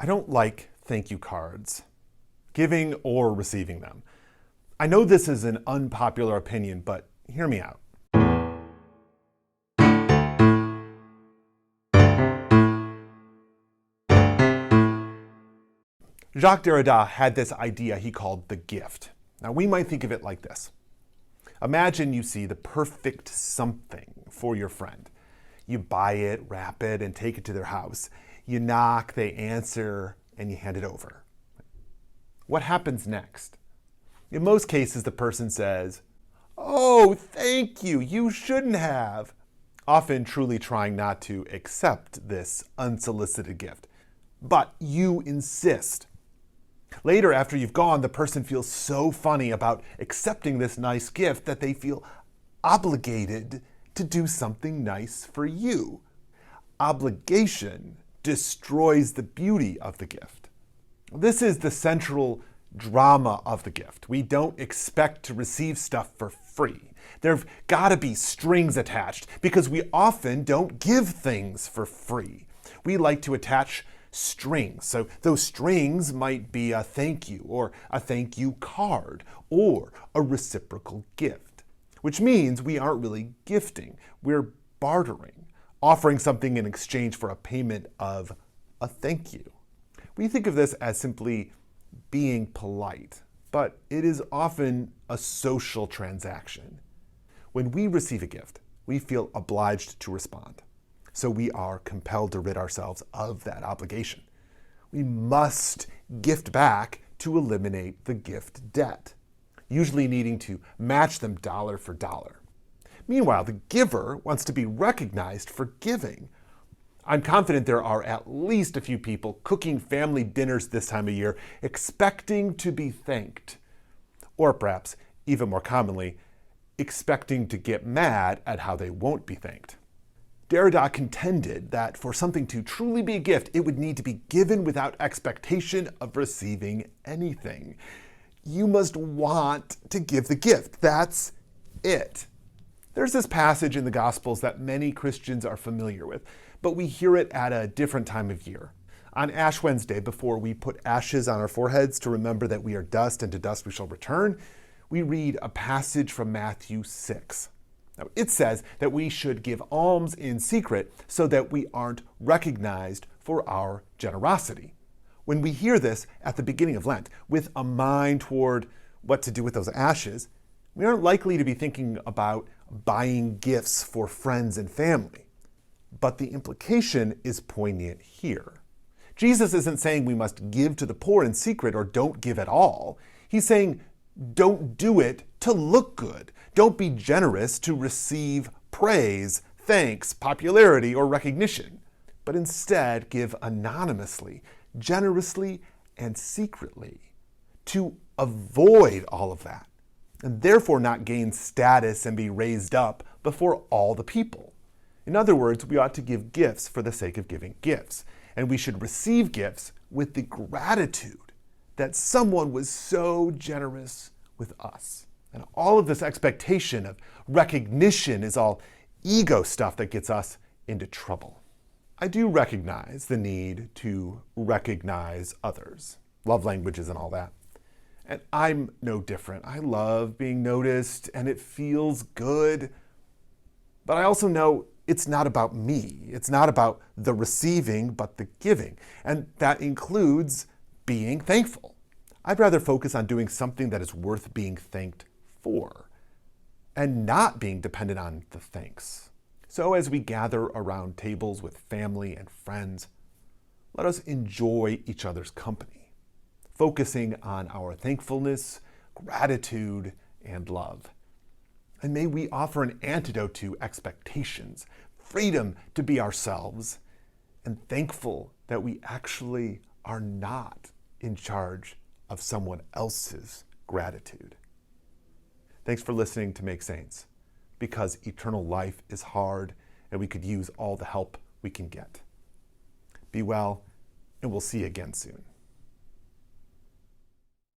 I don't like thank you cards, giving or receiving them. I know this is an unpopular opinion, but hear me out. Jacques Derrida had this idea he called the gift. Now, we might think of it like this. Imagine you see the perfect something for your friend. You buy it, wrap it, and take it to their house. You knock, they answer, and you hand it over. What happens next? In most cases, the person says, "Oh, thank you, you shouldn't have," often truly trying not to accept this unsolicited gift. But you insist. Later, after you've gone, the person feels so funny about accepting this nice gift that they feel obligated to do something nice for you. Obligation destroys the beauty of the gift. This is the central drama of the gift. We don't expect to receive stuff for free. There've got to be strings attached because we often don't give things for free. We like to attach strings. So those strings might be a thank you or a thank you card or a reciprocal gift, which means we aren't really gifting. We're bartering, offering something in exchange for a payment of a thank you. We think of this as simply being polite, but it is often a social transaction. When we receive a gift, we feel obliged to respond. So we are compelled to rid ourselves of that obligation. We must gift back to eliminate the gift debt, usually needing to match them dollar for dollar. Meanwhile, the giver wants to be recognized for giving. I'm confident there are at least a few people cooking family dinners this time of year expecting to be thanked, or perhaps, even more commonly, expecting to get mad at how they won't be thanked. Derrida contended that for something to truly be a gift, it would need to be given without expectation of receiving anything. You must want to give the gift. That's it. There's this passage in the Gospels that many Christians are familiar with, but we hear it at a different time of year. On Ash Wednesday, before we put ashes on our foreheads to remember that we are dust and to dust we shall return, we read a passage from Matthew 6. Now, it says that we should give alms in secret so that we aren't recognized for our generosity. When we hear this at the beginning of Lent, with a mind toward what to do with those ashes, we aren't likely to be thinking about buying gifts for friends and family. But the implication is poignant here. Jesus isn't saying we must give to the poor in secret or don't give at all. He's saying don't do it to look good. Don't be generous to receive praise, thanks, popularity, or recognition, but instead give anonymously, generously, and secretly to avoid all of that, and therefore not gain status and be raised up before all the people. In other words, we ought to give gifts for the sake of giving gifts, and we should receive gifts with the gratitude that someone was so generous with us. And all of this expectation of recognition is all ego stuff that gets us into trouble. I do recognize the need to recognize others, love languages and all that. And I'm no different. I love being noticed and it feels good. But I also know it's not about me. It's not about the receiving, but the giving. And that includes being thankful. I'd rather focus on doing something that is worth being thanked for and not being dependent on the thanks. So as we gather around tables with family and friends, let us enjoy each other's company, focusing on our thankfulness, gratitude, and love. And may we offer an antidote to expectations, freedom to be ourselves, and thankful that we actually are not in charge of someone else's gratitude. Thanks for listening to Make Saints, because eternal life is hard and we could use all the help we can get. Be well, and we'll see you again soon.